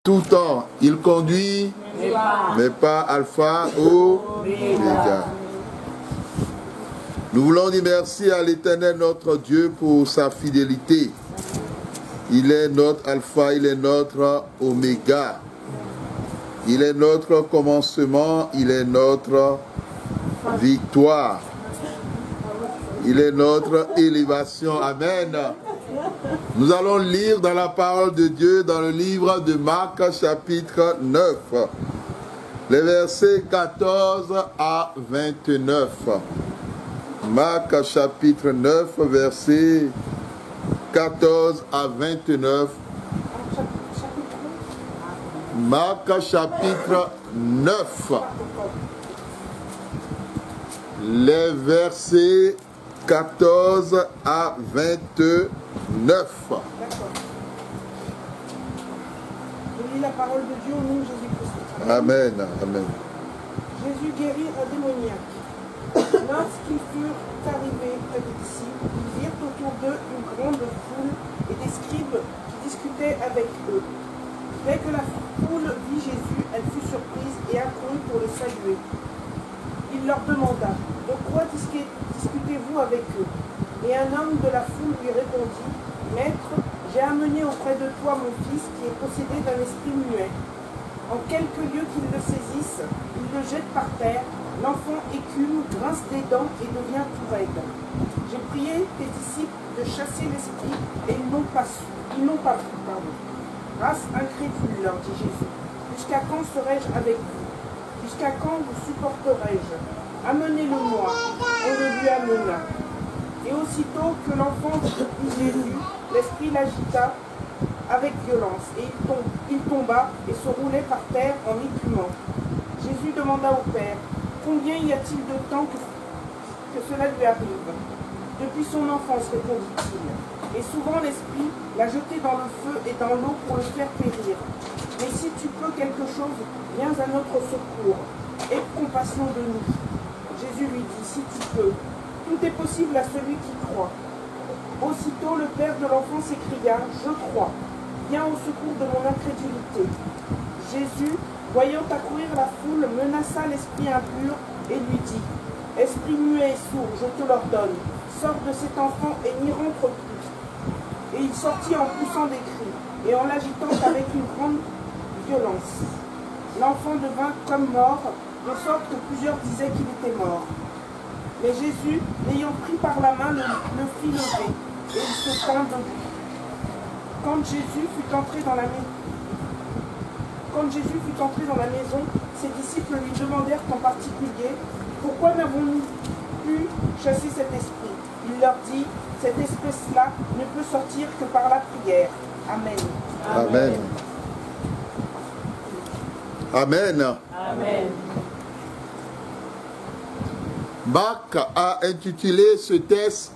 Tout temps, il conduit, mais pas alpha ou oméga. Nous voulons dire merci à l'Éternel notre Dieu pour sa fidélité. Il est notre alpha, il est notre oméga. Il est notre commencement, il est notre victoire. Il est notre élévation. Amen. Nous allons lire dans la parole de Dieu, dans le livre de Marc, chapitre 9, les versets 14 à 29. Marc, chapitre 9, versets 14 à 29. Marc, chapitre 9, les versets 14 à 29. Je lis la parole de Dieu au nom de Jésus-Christ. Amen. Amen. Jésus guérit un démoniaque. Lorsqu'ils furent arrivés près des disciples, ils virent autour d'eux une grande foule et des scribes qui discutaient avec eux. Dès que la foule vit Jésus, elle fut surprise et accourut pour le saluer. Il leur demanda, « De quoi discutez-vous avec eux ?» Et un homme de la foule lui répondit, « Maître, j'ai amené auprès de toi mon fils qui est possédé d'un esprit muet. En quelque lieu qu'il le saisisse, il le jette par terre, l'enfant écume, grince des dents et devient tout raide. J'ai prié tes disciples de chasser l'esprit et ils n'ont pas pu. Race incrédule, leur dit Jésus, jusqu'à quand serai-je avec vous? Jusqu'à quand vous supporterai-je? Amenez-le-moi. On le lui amena. Et aussitôt que l'enfant vit Jésus, l'esprit l'agita avec violence, et il tomba et se roulait par terre en écumant. Jésus demanda au Père, « Combien y a-t-il de temps que cela lui arrive ?» Depuis son enfance, répondit-il. Et souvent l'esprit l'a jeté dans le feu et dans l'eau pour le faire périr. Mais si tu peux quelque chose, viens à notre secours. Aie compassion de nous. Jésus lui dit, si tu peux, tout est possible à celui qui croit. Aussitôt le père de l'enfant s'écria, je crois. Viens au secours de mon incrédulité. Jésus, voyant accourir la foule, menaça l'esprit impur et lui dit, esprit muet et sourd, je te l'ordonne, sors de cet enfant et n'y rentre plus. Et il sortit en poussant des cris et en l'agitant avec une grande violence. L'enfant devint comme mort, de sorte que plusieurs disaient qu'il était mort. Mais Jésus, l'ayant pris par la main, le fit lever, et il se tint debout. Quand Jésus fut entré dans la maison, ses disciples lui demandèrent en particulier, « Pourquoi n'avons-nous pu chasser cet esprit ?» Il leur dit, « Cette espèce-là ne peut sortir que par la prière. » Amen. Amen. Amen. Amen. Marc a intitulé ce texte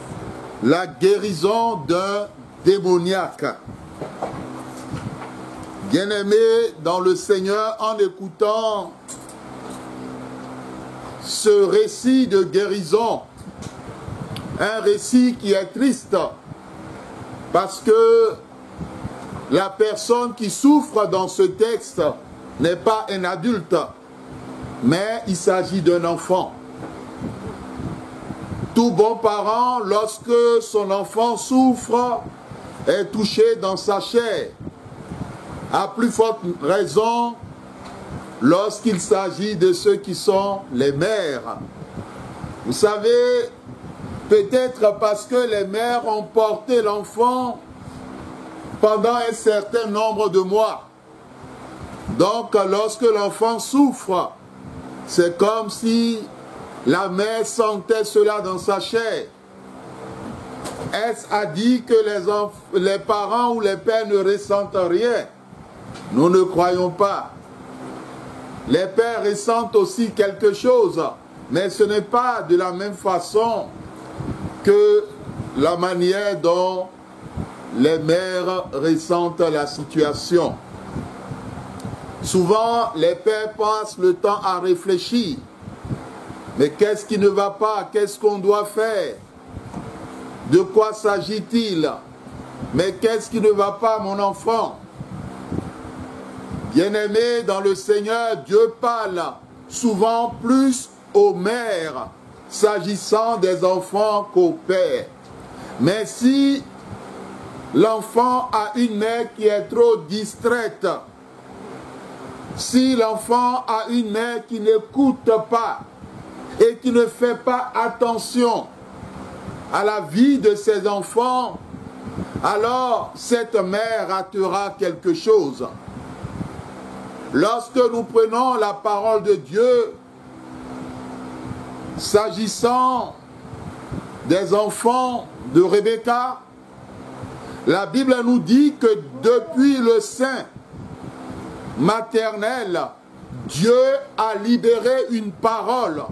« La guérison d'un démoniaque ». Bien-aimé dans le Seigneur, en écoutant ce récit de guérison, un récit qui est triste, parce que la personne qui souffre dans ce texte n'est pas un adulte, mais il s'agit d'un enfant. Tout bon parent, lorsque son enfant souffre, est touché dans sa chair. À plus forte raison, lorsqu'il s'agit de ceux qui sont les mères. Vous savez, peut-être parce que les mères ont porté l'enfant pendant un certain nombre de mois. Donc, lorsque l'enfant souffre, c'est comme si la mère sentait cela dans sa chair. Est-ce à dire que les parents ou les pères ne ressentent rien? Nous ne croyons pas. Les pères ressentent aussi quelque chose, mais ce n'est pas de la même façon que la manière dont les mères ressentent la situation. Souvent, les pères passent le temps à réfléchir. Mais qu'est-ce qui ne va pas? Qu'est-ce qu'on doit faire? De quoi s'agit-il? Mais qu'est-ce qui ne va pas, mon enfant? Bien-aimés dans le Seigneur, Dieu parle souvent plus aux mères s'agissant des enfants qu'aux pères. Mais si l'enfant a une mère qui est trop distraite, si l'enfant a une mère qui n'écoute pas et qui ne fait pas attention à la vie de ses enfants, alors cette mère ratera quelque chose. Lorsque nous prenons la parole de Dieu, s'agissant des enfants de Rebecca, la Bible nous dit que depuis le sein maternel, Dieu a libéré une parole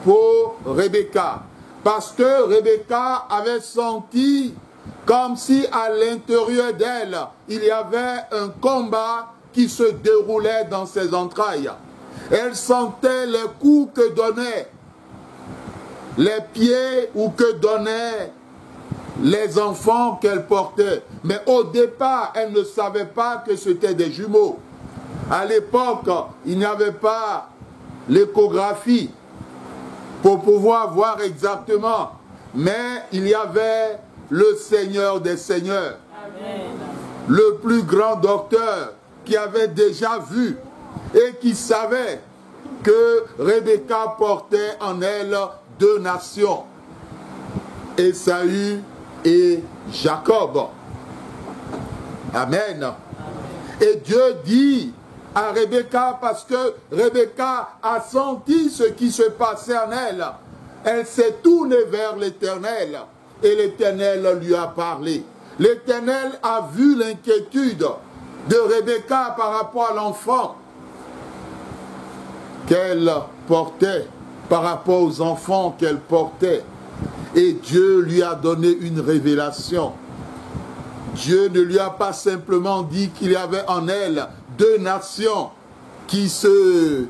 pour Rebecca. Parce que Rebecca avait senti comme si à l'intérieur d'elle, il y avait un combat qui se déroulait dans ses entrailles. Elle sentait les coups que donnaient les pieds ou que donnaient les enfants qu'elle portait. Mais au départ, elle ne savait pas que c'était des jumeaux. À l'époque, il n'y avait pas l'échographie pour pouvoir voir exactement. Mais il y avait le Seigneur des Seigneurs, Amen, le plus grand docteur qui avait déjà vu et qui savait que Rebecca portait en elle deux nations, Ésaü et Jacob. Amen. Et Dieu dit à Rebecca, parce que Rebecca a senti ce qui se passait en elle, elle s'est tournée vers l'Éternel et l'Éternel lui a parlé. L'Éternel a vu l'inquiétude de Rebecca par rapport à l'enfant qu'elle portait, par rapport aux enfants qu'elle portait. Et Dieu lui a donné une révélation. Dieu ne lui a pas simplement dit qu'il y avait en elle deux nations qui se...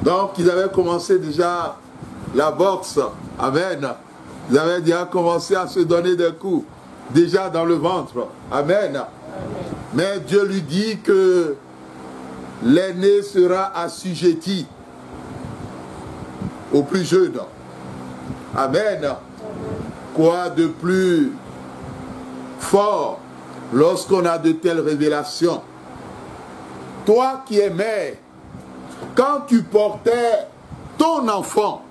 Donc, ils avaient commencé déjà la boxe. Amen. Ils avaient déjà commencé à se donner des coups, déjà dans le ventre. Amen. Amen. Mais Dieu lui dit que l'aîné sera assujetti au plus jeune. Amen. Quoi de plus fort lorsqu'on a de telles révélations? Toi qui es mère, quand tu portais ton enfant,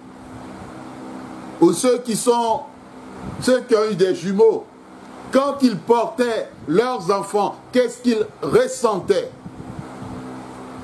ou ceux qui ont eu des jumeaux, quand ils portaient leurs enfants, qu'est-ce qu'ils ressentaient?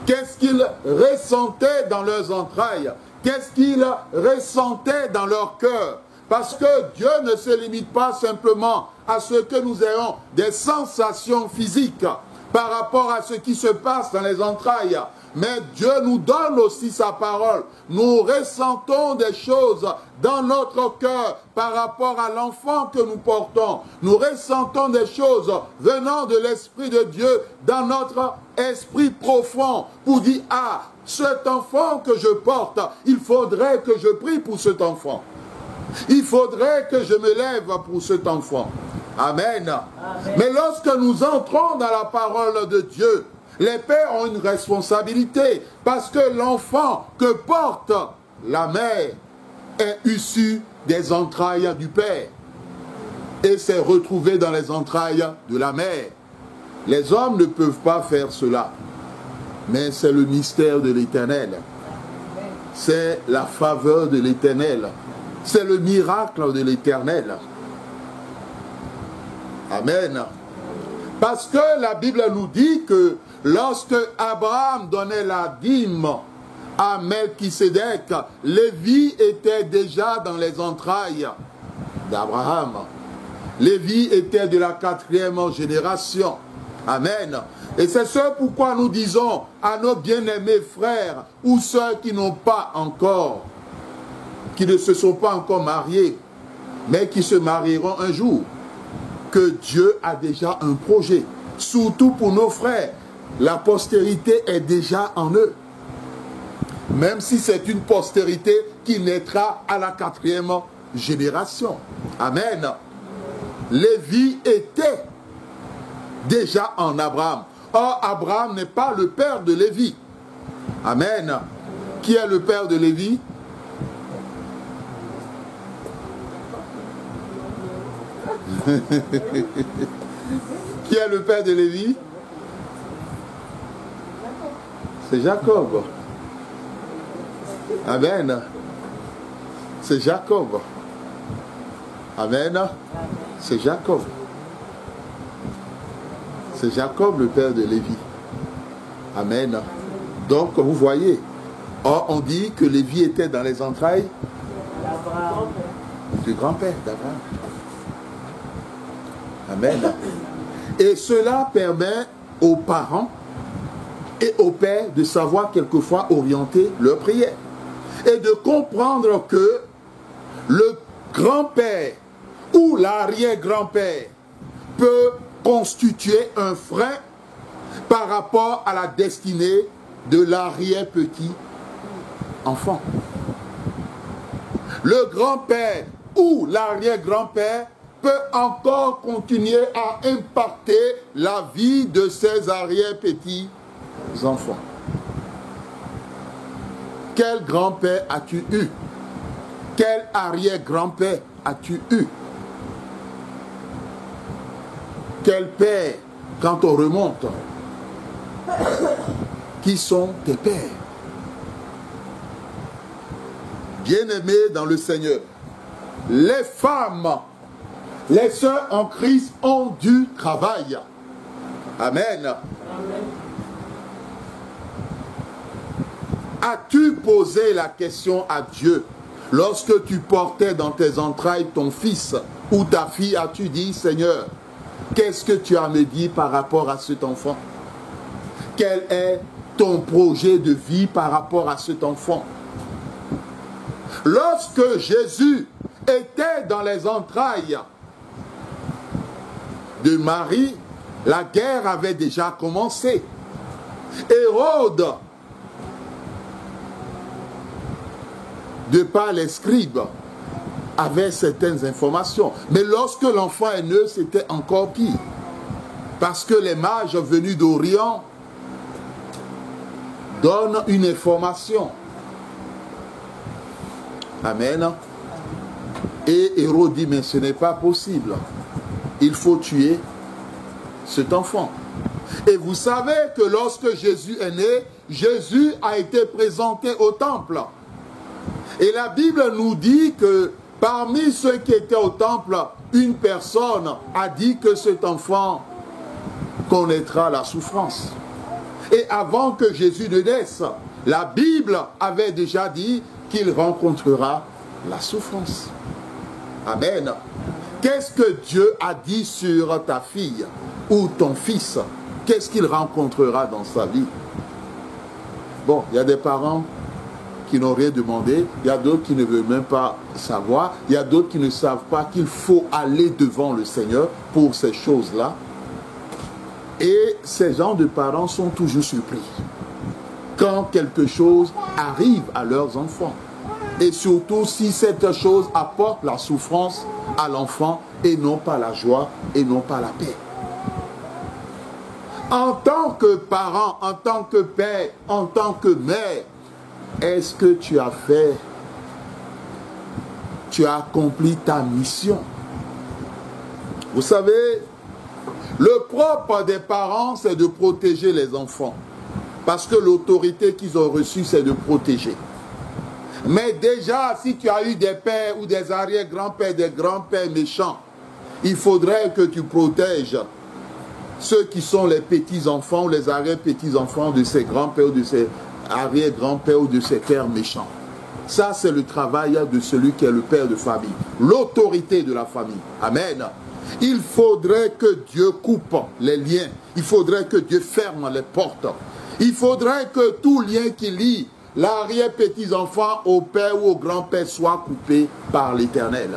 Qu'est-ce qu'ils ressentaient dans leurs entrailles? Qu'est-ce qu'ils ressentaient dans leur cœur? Parce que Dieu ne se limite pas simplement à ce que nous ayons des sensations physiques par rapport à ce qui se passe dans les entrailles. Mais Dieu nous donne aussi sa parole. Nous ressentons des choses dans notre cœur par rapport à l'enfant que nous portons. Nous ressentons des choses venant de l'Esprit de Dieu dans notre esprit profond pour dire, ah, cet enfant que je porte, il faudrait que je prie pour cet enfant. Il faudrait que je me lève pour cet enfant. Amen. Amen. Mais lorsque nous entrons dans la parole de Dieu, les pères ont une responsabilité parce que l'enfant que porte la mère est issu des entrailles du père et s'est retrouvé dans les entrailles de la mère. Les hommes ne peuvent pas faire cela, mais c'est le mystère de l'Éternel. C'est la faveur de l'Éternel. C'est le miracle de l'Éternel. Amen. Parce que la Bible nous dit que lorsque Abraham donnait la dîme à Melchisédek, Lévi était déjà dans les entrailles d'Abraham. Lévi était de la 4e génération. Amen. Et c'est ce pourquoi nous disons à nos bien-aimés frères ou sœurs qui n'ont pas encore, qui ne se sont pas encore mariés, mais qui se marieront un jour, que Dieu a déjà un projet. Surtout pour nos frères, la postérité est déjà en eux. Même si c'est une postérité qui naîtra à la 4e génération. Amen. Lévi était déjà en Abraham. Or, Abraham n'est pas le père de Lévi. Amen. Qui est le père de Lévi? Qui est le père de Lévi? C'est Jacob. Amen. C'est Jacob. Amen. C'est Jacob. C'est Jacob le père de Lévi. Amen. Donc vous voyez, or on dit que Lévi était dans les entrailles du grand-père d'Abraham. Amen. Et cela permet aux parents et aux pères de savoir quelquefois orienter leur prière et de comprendre que le grand-père ou l'arrière-grand-père peut constituer un frein par rapport à la destinée de l'arrière-petit enfant. Le grand-père ou l'arrière-grand-père peut encore continuer à impacter la vie de ses arrière-petits enfants. Quel grand-père as-tu eu? Quel arrière-grand-père as-tu eu? Quel père, quand on remonte, qui sont tes pères? Bien-aimés dans le Seigneur, les femmes, les sœurs en Christ ont du travail. Amen. As-tu posé la question à Dieu lorsque tu portais dans tes entrailles ton fils ou ta fille? As-tu dit, Seigneur, qu'est-ce que tu as à me dire par rapport à cet enfant? Quel est ton projet de vie par rapport à cet enfant? Lorsque Jésus était dans les entrailles de Marie, la guerre avait déjà commencé. Hérode, de par les scribes, avait certaines informations. Mais lorsque l'enfant est né, c'était encore pire. Parce que les mages venus d'Orient donnent une information. Amen. Et Hérode dit, mais ce n'est pas possible. Il faut tuer cet enfant. Et vous savez que lorsque Jésus est né, Jésus a été présenté au temple. Et la Bible nous dit que parmi ceux qui étaient au temple, une personne a dit que cet enfant connaîtra la souffrance. Et avant que Jésus ne naisse, la Bible avait déjà dit qu'il rencontrera la souffrance. Amen. Qu'est-ce que Dieu a dit sur ta fille ou ton fils? Qu'est-ce qu'il rencontrera dans sa vie? Bon, il y a des parents qui n'ont rien demandé, il y a d'autres qui ne veulent même pas savoir, il y a d'autres qui ne savent pas qu'il faut aller devant le Seigneur pour ces choses-là. Et ces gens de parents sont toujours surpris quand quelque chose arrive à leurs enfants. Et surtout si cette chose apporte la souffrance à l'enfant et non pas la joie et non pas la paix. En tant que parent, en tant que père, en tant que mère, est-ce que tu as accompli ta mission? Vous savez, le propre des parents, c'est de protéger les enfants. Parce que l'autorité qu'ils ont reçue, c'est de protéger. Mais déjà, si tu as eu des pères ou des arrière-grands-pères, des grands-pères méchants, il faudrait que tu protèges ceux qui sont les petits-enfants ou les arrière-petits-enfants de ces grands-pères ou de ces arrière-grands-pères ou de ces pères méchants. Ça, c'est le travail de celui qui est le père de famille. L'autorité de la famille. Amen. Il faudrait que Dieu coupe les liens. Il faudrait que Dieu ferme les portes. Il faudrait que tout lien qui lie l'arrière-petits-enfants au père ou au grand-père soit coupé par l'Éternel.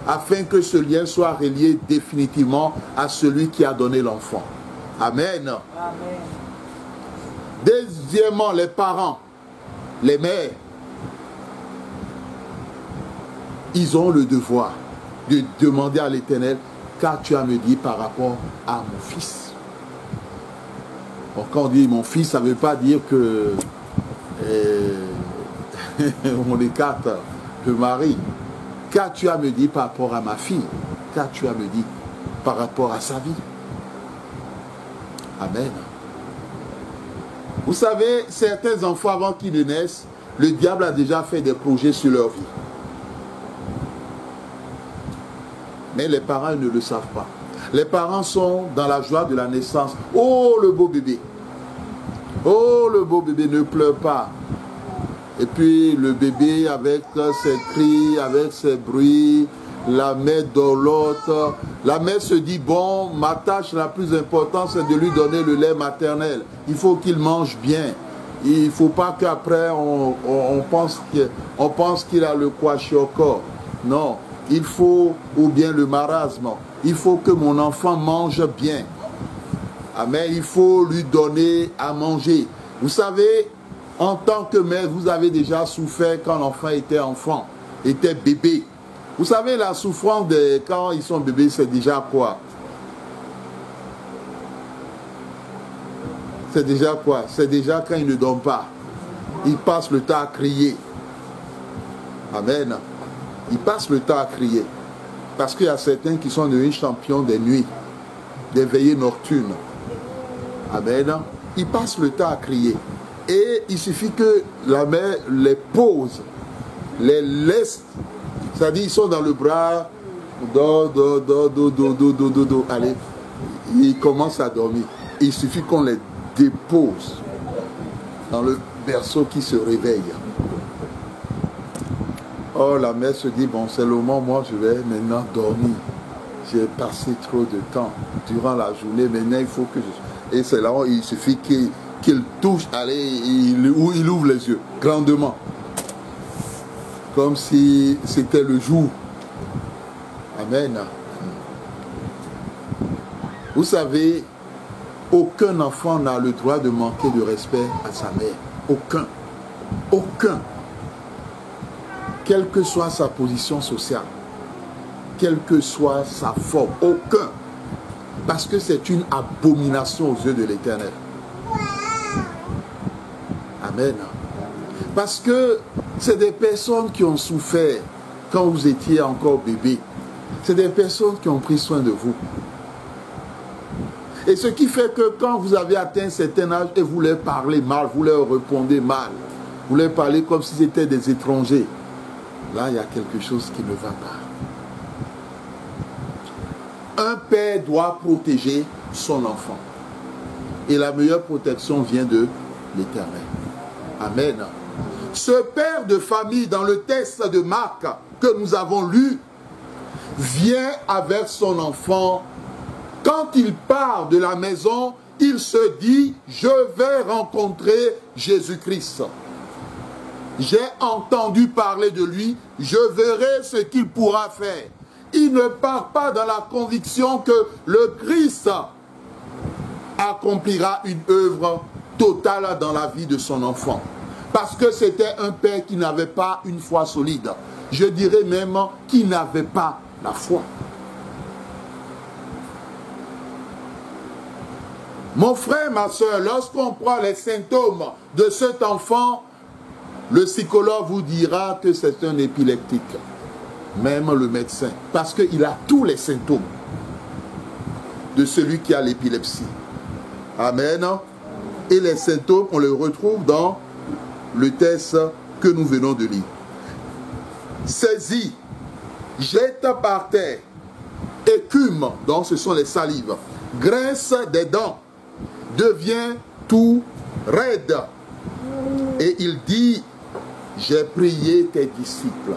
Afin que ce lien soit relié définitivement à celui qui a donné l'enfant. Amen. Amen. Deuxièmement, les parents, les mères, ils ont le devoir de demander à l'Éternel, qu'as-tu à me dire par rapport à mon fils? Bon, quand on dit mon fils, ça ne veut pas dire que on écarte le mari. Qu'as-tu à me dire par rapport à ma fille? Qu'as-tu à me dire par rapport à sa vie? Amen. Vous savez, certains enfants, avant qu'ils ne naissent, le diable a déjà fait des projets sur leur vie. Mais les parents ne le savent pas. Les parents sont dans la joie de la naissance. Oh, le beau bébé. Oh, le beau bébé, ne pleure pas. Et puis le bébé avec ses cris, avec ses bruits, la mère dolote. La mère se dit, bon, ma tâche la plus importante, c'est de lui donner le lait maternel. Il faut qu'il mange bien. Il ne faut pas qu'après on pense qu'il a le kwashiorkor. Non, il faut, ou bien le marasme. Il faut que mon enfant mange bien. Amen, il faut lui donner à manger. Vous savez, en tant que mère, vous avez déjà souffert quand l'enfant était enfant, était bébé. Vous savez, la souffrance quand ils sont bébés, c'est déjà quoi? C'est déjà quoi? C'est déjà quand ils ne dorment pas. Ils passent le temps à crier. Amen. Ils passent le temps à crier. Parce qu'il y a certains qui sont devenus champions des nuits, des veillées nocturnes. Amen. Ils passent le temps à crier. Et il suffit que la mère les pose, les laisse. C'est-à-dire, ils sont dans le bras, allez, ils commencent à dormir. Il suffit qu'on les dépose dans le berceau qui se réveille. Oh, la mère se dit, bon, c'est le moment, moi je vais maintenant dormir. J'ai passé trop de temps durant la journée, maintenant il faut que je... Et c'est là où il suffit qu'il touche, allez, il ouvre les yeux, grandement. Comme si c'était le jour. Amen. Vous savez, aucun enfant n'a le droit de manquer de respect à sa mère. Aucun. Aucun. Quelle que soit sa position sociale, quelle que soit sa forme, aucun. Parce que c'est une abomination aux yeux de l'Éternel. Amen. Parce que c'est des personnes qui ont souffert quand vous étiez encore bébé. C'est des personnes qui ont pris soin de vous. Et ce qui fait que quand vous avez atteint un certain âge et vous leur parlez mal, vous leur répondez mal, vous leur parlez comme si c'était des étrangers, là il y a quelque chose qui ne va pas. Un père doit protéger son enfant. Et la meilleure protection vient de l'Éternel. Amen. Ce père de famille, dans le texte de Marc que nous avons lu, vient avec son enfant. Quand il part de la maison, il se dit, je vais rencontrer Jésus-Christ. J'ai entendu parler de lui, je verrai ce qu'il pourra faire. Il ne part pas dans la conviction que le Christ accomplira une œuvre totale dans la vie de son enfant. Parce que c'était un père qui n'avait pas une foi solide. Je dirais même qui n'avait pas la foi. Mon frère, ma soeur, lorsqu'on prend les symptômes de cet enfant, le psychologue vous dira que c'est un épileptique. Même le médecin. Parce qu'il a tous les symptômes de celui qui a l'épilepsie. Amen. Et les symptômes, on les retrouve dans le texte que nous venons de lire. Saisis, jette par terre, écume, donc ce sont les salives, grince des dents, devient tout raide. Et il dit, j'ai prié tes disciples.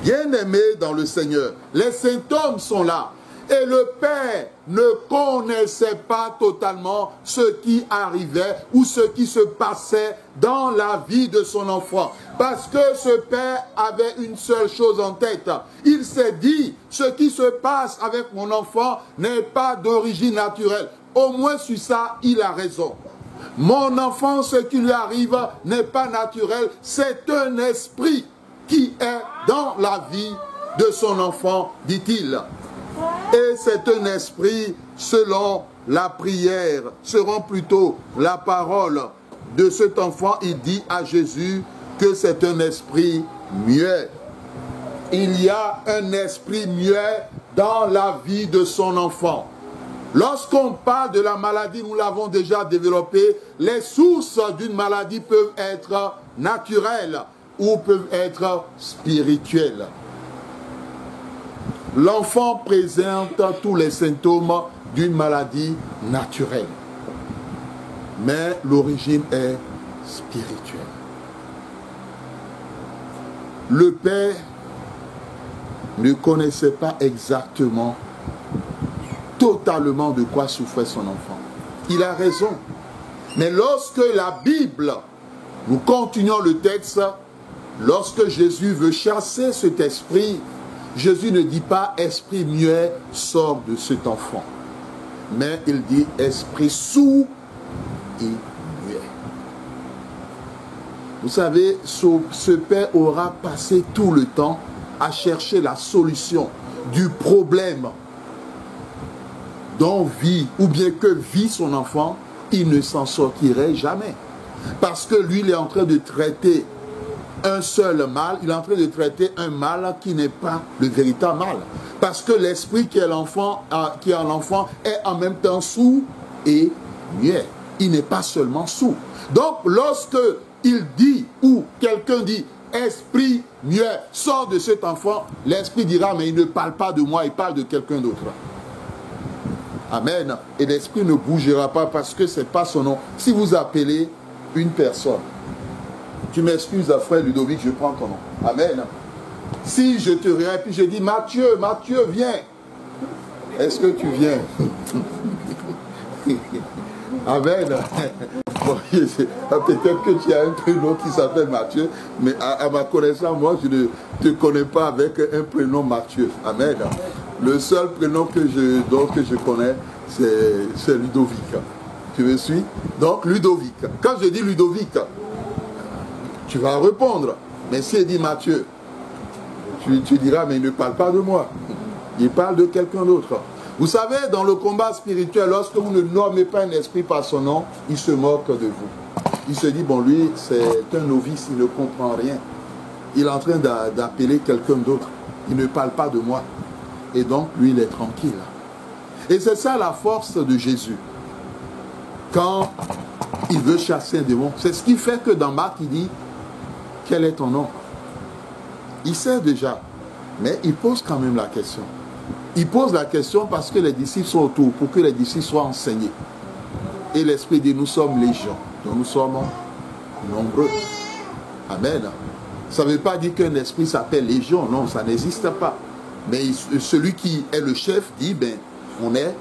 Bien-aimés dans le Seigneur, les symptômes sont là. Et le père ne connaissait pas totalement ce qui arrivait ou ce qui se passait dans la vie de son enfant. Parce que ce père avait une seule chose en tête. Il s'est dit, ce qui se passe avec mon enfant n'est pas d'origine naturelle. Au moins sur ça, il a raison. Mon enfant, ce qui lui arrive n'est pas naturel. C'est un esprit qui est dans la vie de son enfant, dit-il. Et c'est un esprit selon la prière, seront plutôt la parole de cet enfant. Il dit à Jésus que c'est un esprit muet. Il y a un esprit muet dans la vie de son enfant. Lorsqu'on parle de la maladie, nous l'avons déjà développé, les sources d'une maladie peuvent être naturelles ou peuvent être spirituelles. L'enfant présente tous les symptômes d'une maladie naturelle, mais l'origine est spirituelle. Le père ne connaissait pas exactement, totalement de quoi souffrait son enfant. Il a raison. Mais lorsque la Bible, nous continuons le texte, lorsque Jésus veut chasser cet esprit, Jésus ne dit pas « esprit muet, sort de cet enfant ». Mais il dit « esprit sourd et muet ». Vous savez, ce père aura passé tout le temps à chercher la solution du problème dont vit, ou bien que vit son enfant, il ne s'en sortirait jamais. Parce que lui, il est en train de traiter un seul mal, il est en train de traiter un mal qui n'est pas le véritable mal. Parce que l'esprit qui est l'enfant, est en même temps sourd et muet. Il n'est pas seulement sourd. Donc, lorsque il dit, ou quelqu'un dit, esprit muet, sort de cet enfant, l'esprit dira, mais il ne parle pas de moi, il parle de quelqu'un d'autre. Amen. Et l'esprit ne bougera pas parce que ce n'est pas son nom. Si vous appelez une personne, tu m'excuses, frère Ludovic, je prends ton nom. Amen. Si je te réveille et puis je dis, Mathieu, Mathieu, viens. Est-ce que tu viens? Amen. Bon, peut-être que tu as un prénom qui s'appelle Mathieu, mais à ma connaissance, moi, je ne te connais pas avec un prénom Mathieu. Amen. Le seul prénom que je connais, c'est Ludovic. Tu me suis? Donc, Ludovic. Quand je dis Ludovic, tu vas répondre. Mais si il dit Mathieu, tu diras, mais il ne parle pas de moi. Il parle de quelqu'un d'autre. Vous savez, dans le combat spirituel, lorsque vous ne nommez pas un esprit par son nom, il se moque de vous. Il se dit, bon, lui, c'est un novice, il ne comprend rien. Il est en train d'appeler quelqu'un d'autre. Il ne parle pas de moi. Et donc, lui, il est tranquille. Et c'est ça la force de Jésus. Quand il veut chasser un démon, c'est ce qui fait que dans Marc, il dit, quel est ton nom? Il sait déjà, mais il pose quand même la question. Il pose la question parce que les disciples sont autour, pour que les disciples soient enseignés. Et l'Esprit dit, nous sommes légion, donc nous sommes nombreux. Amen. Ça ne veut pas dire qu'un esprit s'appelle légion, non, ça n'existe pas. Mais celui qui est le chef dit, ben, on est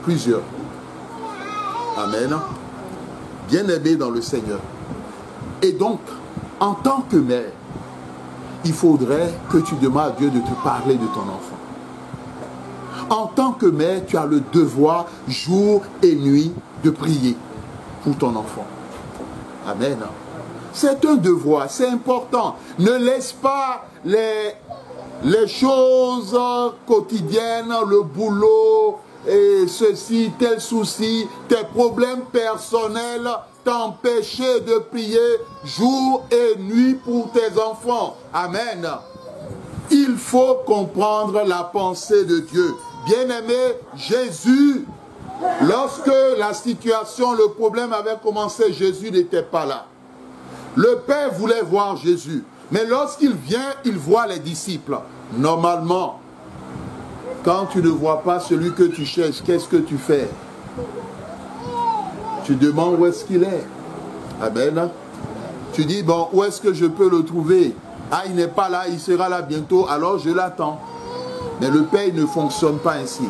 plusieurs. Amen. Bien-aimé dans le Seigneur. Et donc, en tant que mère, il faudrait que tu demandes à Dieu de te parler de ton enfant. En tant que mère, tu as le devoir, jour et nuit, de prier pour ton enfant. Amen. C'est un devoir, c'est important. Ne laisse pas les choses quotidiennes, le boulot, et ceci, tel souci, tes problèmes personnels, t'empêcher de prier jour et nuit pour tes enfants. Amen. Il faut comprendre la pensée de Dieu. Bien-aimé, Jésus, lorsque la situation, le problème avait commencé, Jésus n'était pas là. Le Père voulait voir Jésus. Mais lorsqu'il vient, il voit les disciples. Normalement, quand tu ne vois pas celui que tu cherches, qu'est-ce que tu fais? Tu demandes où est-ce qu'il est. Amen. Tu dis, bon, où est-ce que je peux le trouver? Ah, il n'est pas là, il sera là bientôt, alors je l'attends. Mais le Père ne fonctionne pas ainsi.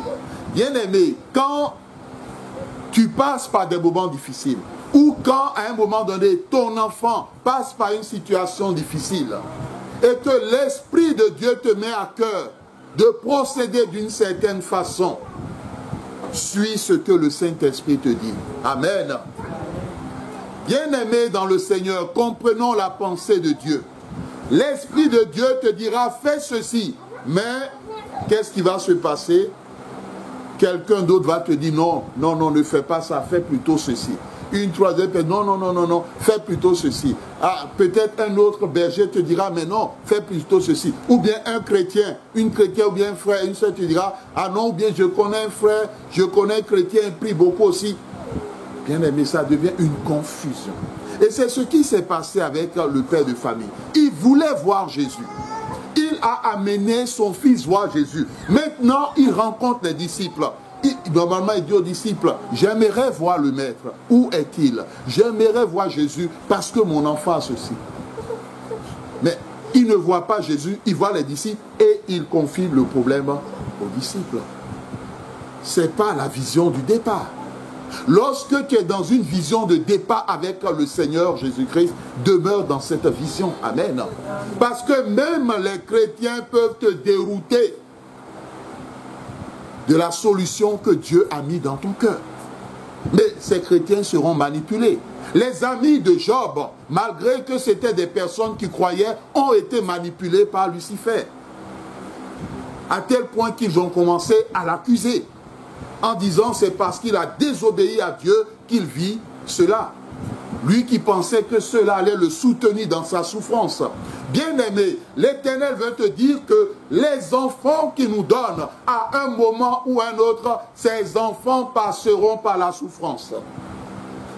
Bien-aimé, quand tu passes par des moments difficiles, ou quand à un moment donné, ton enfant passe par une situation difficile, et que l'Esprit de Dieu te met à cœur de procéder d'une certaine façon, suis ce que le Saint-Esprit te dit. Amen. Bien-aimé dans le Seigneur, comprenons la pensée de Dieu. L'Esprit de Dieu te dira, fais ceci, mais qu'est-ce qui va se passer? Quelqu'un d'autre va te dire non, non, non, ne fais pas ça, fais plutôt ceci. Une troisième personne, non, non, non, non, non, fais plutôt ceci. Ah, peut-être un autre berger te dira, mais non, fais plutôt ceci. Ou bien un chrétien, une chrétienne ou bien un frère, une soeur te dira, ah non, ou bien je connais un frère, je connais un chrétien, il prie beaucoup aussi. Bien aimé, ça devient une confusion. Et c'est ce qui s'est passé avec le père de famille. Il voulait voir Jésus. Il a amené son fils voir Jésus. Maintenant, il rencontre les disciples. Normalement, il dit aux disciples, j'aimerais voir le maître. Où est-il? J'aimerais voir Jésus parce que mon enfant a ceci. Mais il ne voit pas Jésus, il voit les disciples et il confie le problème aux disciples. Ce n'est pas la vision du départ. Lorsque tu es dans une vision de départ avec le Seigneur Jésus-Christ, demeure dans cette vision. Amen. Parce que même les chrétiens peuvent te dérouter de la solution que Dieu a mis dans ton cœur. Mais ces chrétiens seront manipulés. Les amis de Job, malgré que c'était des personnes qui croyaient, ont été manipulés par Lucifer. À tel point qu'ils ont commencé à l'accuser. En disant c'est parce qu'il a désobéi à Dieu qu'il vit cela. Lui qui pensait que cela allait le soutenir dans sa souffrance. Bien-aimé, l'Éternel veut te dire que les enfants qu'il nous donne, à un moment ou un autre, ces enfants passeront par la souffrance.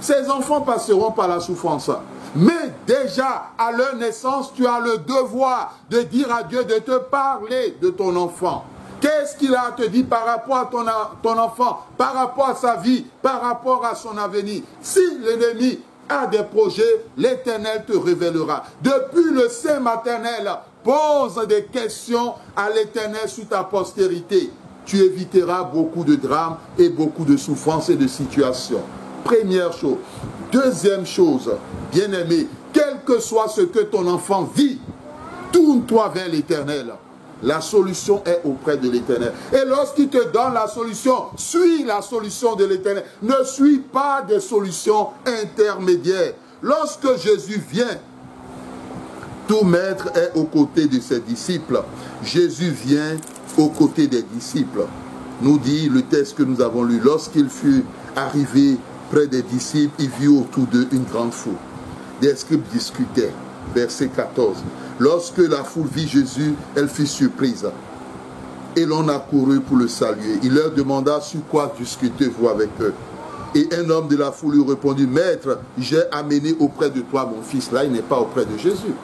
Ces enfants passeront par la souffrance. Mais déjà, à leur naissance, tu as le devoir de dire à Dieu de te parler de ton enfant. Qu'est-ce qu'il a à te dire par rapport à ton enfant, par rapport à sa vie, par rapport à son avenir? Si l'ennemi a des projets, l'Éternel te révélera. Depuis le sein maternel, pose des questions à l'Éternel sur ta postérité. Tu éviteras beaucoup de drames et beaucoup de souffrances et de situations. Première chose. Deuxième chose, bien-aimé, quel que soit ce que ton enfant vit, tourne-toi vers l'Éternel. La solution est auprès de l'Éternel. Et lorsqu'il te donne la solution, suis la solution de l'Éternel. Ne suis pas des solutions intermédiaires. Lorsque Jésus vient, tout maître est aux côtés de ses disciples. Jésus vient aux côtés des disciples. Nous dit le texte que nous avons lu. Lorsqu'il fut arrivé près des disciples, il vit autour d'eux une grande foule. Des scribes discutaient. Verset 14. Lorsque la foule vit Jésus, elle fut surprise. Et l'on accourut pour le saluer. Il leur demanda sur quoi discutez-vous avec eux. Et un homme de la foule lui répondit, Maître, j'ai amené auprès de toi mon fils. Là, il n'est pas auprès de Jésus.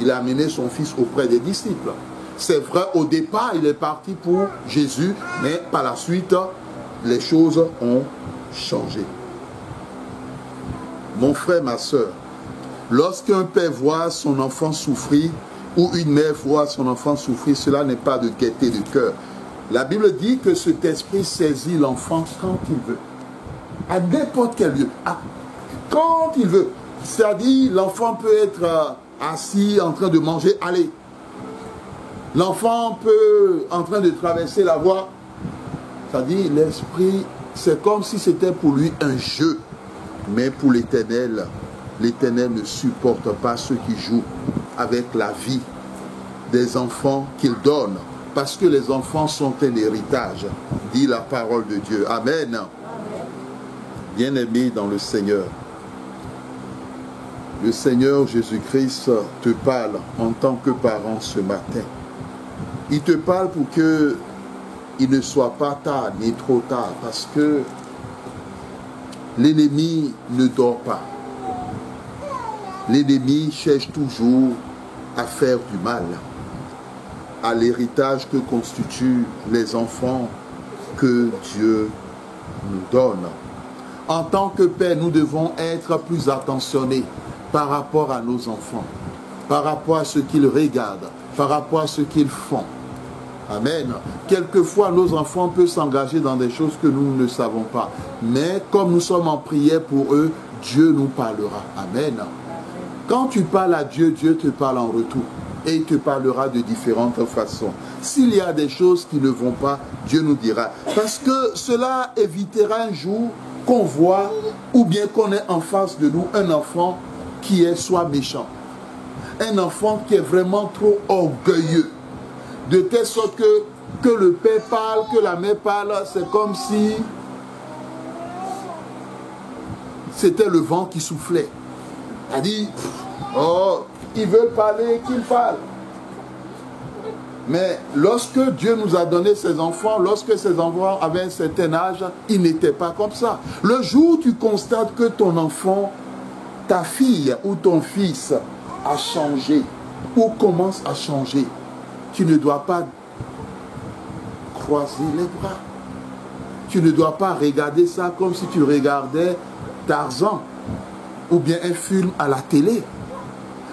Il a amené son fils auprès des disciples. C'est vrai, au départ, il est parti pour Jésus, mais par la suite, les choses ont changé. Mon frère, ma soeur, lorsqu'un père voit son enfant souffrir, ou une mère voit son enfant souffrir, cela n'est pas de gaieté de cœur. La Bible dit que cet esprit saisit l'enfant quand il veut. À n'importe quel lieu. Quand il veut. C'est-à-dire, l'enfant peut être assis, en train de manger, allez. L'enfant peut, en train de traverser la voie. C'est-à-dire, l'esprit, c'est comme si c'était pour lui un jeu. Mais pour l'Éternel, l'Éternel ne supporte pas ceux qui jouent avec la vie des enfants qu'il donne. Parce que les enfants sont un héritage, dit la parole de Dieu. Amen. Amen. Bien-aimé dans le Seigneur, le Seigneur Jésus-Christ te parle en tant que parent ce matin. Il te parle pour que il ne soit pas tard ni trop tard, parce que l'ennemi ne dort pas. L'ennemi cherche toujours à faire du mal à l'héritage que constituent les enfants que Dieu nous donne. En tant que père, nous devons être plus attentionnés par rapport à nos enfants, par rapport à ce qu'ils regardent, par rapport à ce qu'ils font. Amen. Quelquefois, nos enfants peuvent s'engager dans des choses que nous ne savons pas. Mais comme nous sommes en prière pour eux, Dieu nous parlera. Amen. Quand tu parles à Dieu, Dieu te parle en retour. Et il te parlera de différentes façons. S'il y a des choses qui ne vont pas, Dieu nous dira. Parce que cela évitera un jour qu'on voit ou bien qu'on ait en face de nous un enfant qui est soit méchant. Un enfant qui est vraiment trop orgueilleux. De telle sorte que que le père parle, que la mère parle, c'est comme si c'était le vent qui soufflait. Elle dit, oh, ils veulent parler, qu'ils parlent. Mais lorsque Dieu nous a donné ses enfants, lorsque ces enfants avaient un certain âge, ils n'étaient pas comme ça. Le jour où tu constates que ton enfant, ta fille ou ton fils a changé, ou commence à changer, tu ne dois pas croiser les bras. Tu ne dois pas regarder ça comme si tu regardais Tarzan ou bien un film à la télé.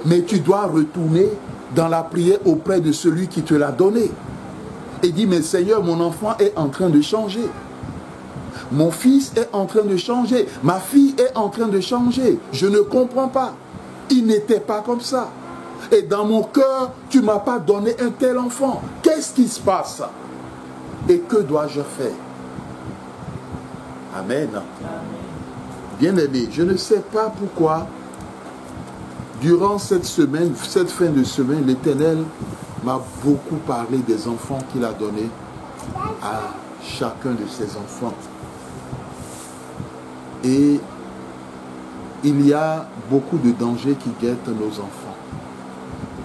Mais tu dois retourner dans la prière auprès de celui qui te l'a donné. Et dis, mais Seigneur, mon enfant est en train de changer. Mon fils est en train de changer. Ma fille est en train de changer. Je ne comprends pas. Il n'était pas comme ça. Et dans mon cœur, tu ne m'as pas donné un tel enfant. Qu'est-ce qui se passe? Et que dois-je faire? Amen. Bien-aimé, je ne sais pas pourquoi, durant cette semaine, cette fin de semaine, l'Éternel m'a beaucoup parlé des enfants qu'il a donnés à chacun de ses enfants. Et il y a beaucoup de dangers qui guettent nos enfants.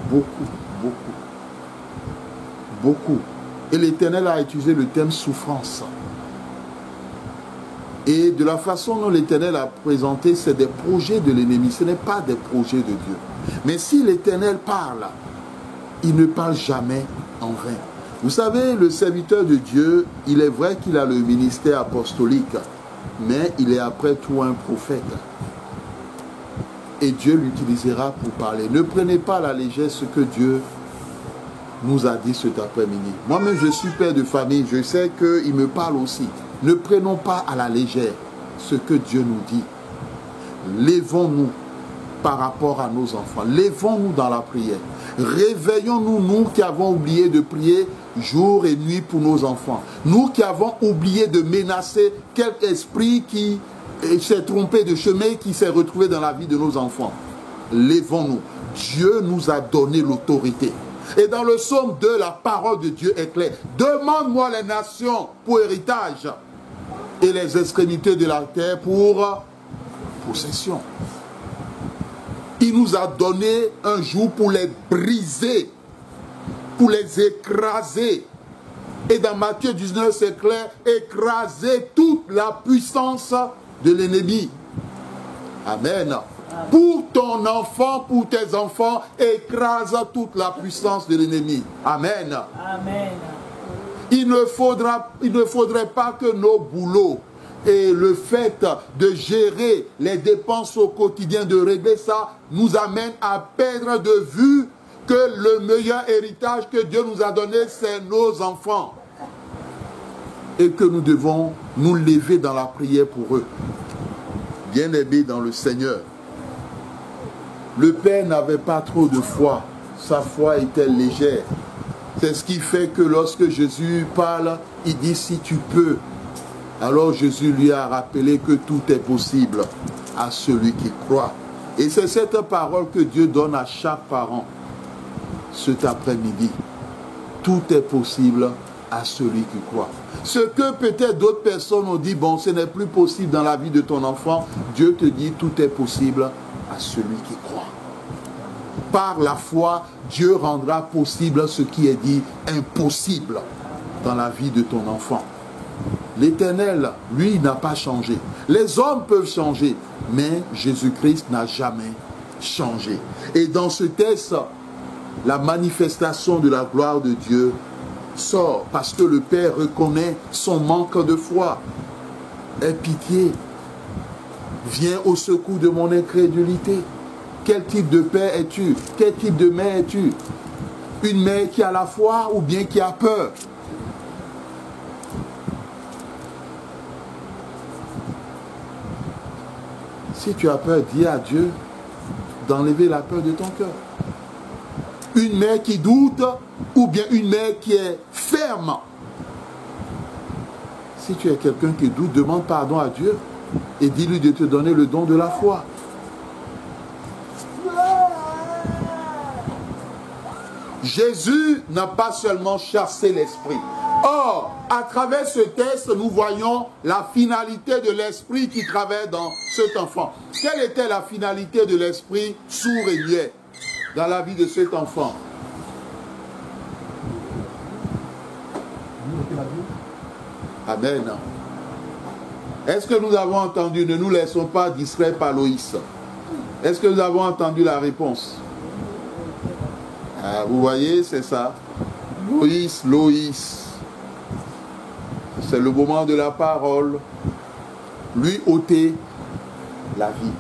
Beaucoup, beaucoup, beaucoup. Et l'Éternel a utilisé le terme souffrance. Et de la façon dont l'Éternel a présenté, c'est des projets de l'ennemi, ce n'est pas des projets de Dieu. Mais si l'Éternel parle, il ne parle jamais en vain. Vous savez, le serviteur de Dieu, il est vrai qu'il a le ministère apostolique, mais il est après tout un prophète. Et Dieu l'utilisera pour parler. Ne prenez pas à la légère ce que Dieu nous a dit cet après-midi. Moi-même, je suis père de famille, je sais qu'il me parle aussi. Ne prenons pas à la légère ce que Dieu nous dit. Lèvons-nous par rapport à nos enfants. Lèvons-nous dans la prière. Réveillons-nous, nous qui avons oublié de prier jour et nuit pour nos enfants. Nous qui avons oublié de menacer quel esprit qui s'est trompé de chemin, qui s'est retrouvé dans la vie de nos enfants. Lèvons-nous. Dieu nous a donné l'autorité. Et dans le psaume 2, la parole de Dieu est claire. Demande-moi les nations pour héritage et les extrémités de la terre pour possession. Il nous a donné un jour pour les briser, pour les écraser. Et dans Matthieu 19, c'est clair, écraser toute la puissance de l'ennemi. Amen. Pour ton enfant, pour tes enfants, écrase toute la puissance de l'ennemi. Amen. Amen. Il ne faudrait pas que nos boulots et le fait de gérer les dépenses au quotidien, de régler ça, nous amène à perdre de vue que le meilleur héritage que Dieu nous a donné, c'est nos enfants. Et que nous devons nous lever dans la prière pour eux. Bien-aimés dans le Seigneur. Le père n'avait pas trop de foi. Sa foi était légère. C'est ce qui fait que lorsque Jésus parle, il dit si tu peux. Alors Jésus lui a rappelé que tout est possible à celui qui croit. Et c'est cette parole que Dieu donne à chaque parent cet après-midi. Tout est possible à celui qui croit. Ce que peut-être d'autres personnes ont dit, bon, ce n'est plus possible dans la vie de ton enfant, Dieu te dit tout est possible à celui qui croit. Par la foi, Dieu rendra possible ce qui est dit impossible dans la vie de ton enfant. L'Éternel, lui, n'a pas changé. Les hommes peuvent changer, mais Jésus-Christ n'a jamais changé. Et dans ce texte, la manifestation de la gloire de Dieu sort parce que le Père reconnaît son manque de foi. Aie pitié, viens au secours de mon incrédulité. Quel type de père es-tu? Quel type de mère es-tu? Une mère qui a la foi ou bien qui a peur? Si tu as peur, dis à Dieu d'enlever la peur de ton cœur. Une mère qui doute ou bien une mère qui est ferme. Si tu es quelqu'un qui doute, demande pardon à Dieu et dis-lui de te donner le don de la foi. Jésus n'a pas seulement chassé l'esprit. Or, à travers ce texte, nous voyons la finalité de l'esprit qui travaille dans cet enfant. Quelle était la finalité de l'esprit sourd et muet dans la vie de cet enfant? Amen. Est-ce que nous avons entendu? Ne nous laissons pas distraire par Loïs. Est-ce que nous avons entendu la réponse? Ah, vous voyez, c'est ça. Loïs. C'est le moment de la parole. Lui ôter la vie.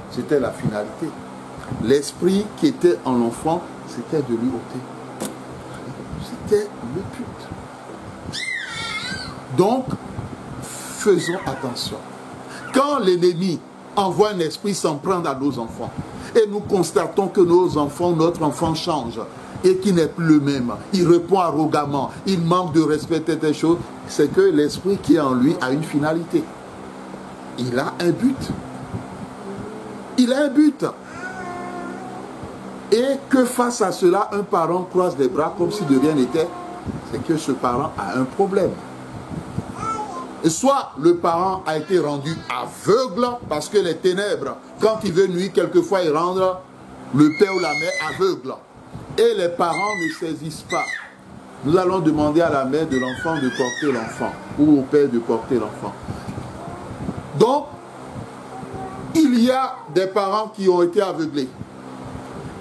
C'était la finalité. L'esprit qui était en l'enfant, c'était de lui ôter. C'était le but. Donc, faisons attention. Quand l'ennemi envoie un esprit s'en prendre à nos enfants, et nous constatons que notre enfant change, et qu'il n'est plus le même, il répond arrogamment, il manque de respect des choses, c'est que l'esprit qui est en lui a une finalité. Il a un but. Il a un but. Et que face à cela, un parent croise les bras comme si de rien n'était, c'est que ce parent a un problème. Et soit le parent a été rendu aveugle parce que les ténèbres, quand il veut nuire, quelquefois ils rendent le père ou la mère aveugle. Et les parents ne saisissent pas. Nous allons demander à la mère de l'enfant de porter l'enfant ou au père de porter l'enfant. Donc, il y a des parents qui ont été aveuglés.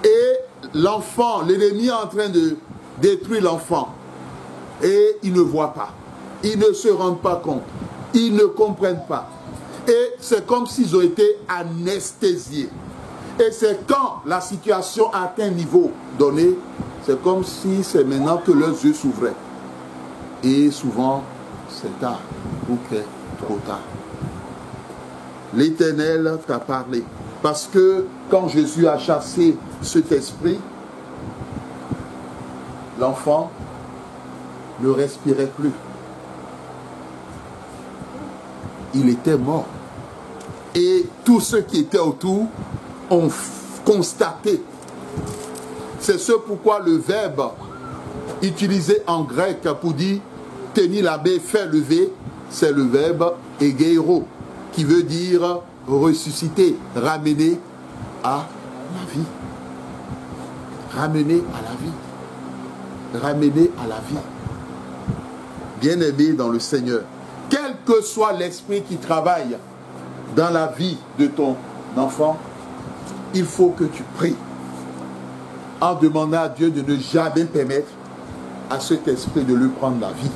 Et l'enfant, l'ennemi est en train de détruire l'enfant. Et ils ne voient pas. Ils ne se rendent pas compte. Ils ne comprennent pas. Et c'est comme s'ils ont été anesthésiés. Et c'est quand la situation atteint un niveau donné, c'est comme si c'est maintenant que leurs yeux s'ouvraient. Et souvent, c'est tard ou que trop tard. L'Éternel t'a parlé. Parce que quand Jésus a chassé cet esprit, l'enfant ne respirait plus. Il était mort. Et tous ceux qui étaient autour ont constaté. C'est ce pourquoi le verbe utilisé en grec pour dire tenir la main, faire lever, c'est le verbe egeiro, qui veut dire ressusciter, ramener à la vie. Ramener à la vie. Ramener à la vie. Bien-aimé dans le Seigneur, quel que soit l'esprit qui travaille dans la vie de ton enfant, il faut que tu pries en demandant à Dieu de ne jamais permettre à cet esprit de lui prendre la vie.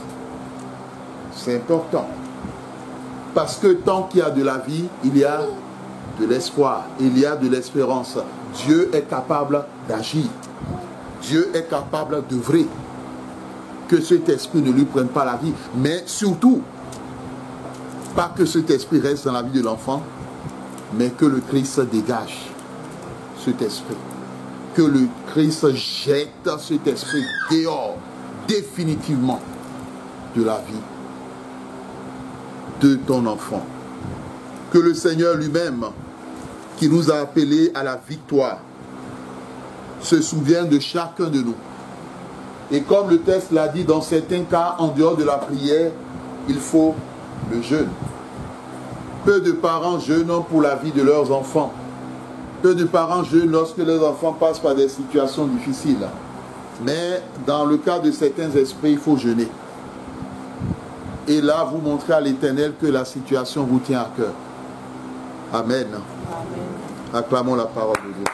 C'est important. Parce que tant qu'il y a de la vie, il y a de l'espoir, il y a de l'espérance. Dieu est capable d'agir. Dieu est capable d'œuvrer. Que cet esprit ne lui prenne pas la vie, mais surtout, pas que cet esprit reste dans la vie de l'enfant, mais que le Christ dégage cet esprit. Que le Christ jette cet esprit dehors, définitivement, de la vie de ton enfant. Que le Seigneur lui-même, qui nous a appelés à la victoire, se souvienne de chacun de nous. Et comme le texte l'a dit, dans certains cas, en dehors de la prière, il faut le jeûne. Peu de parents jeûnent pour la vie de leurs enfants. Peu de parents jeûnent lorsque leurs enfants passent par des situations difficiles. Mais dans le cas de certains esprits, il faut jeûner. Et là, vous montrez à l'Éternel que la situation vous tient à cœur. Amen. Amen. Acclamons la parole de Dieu.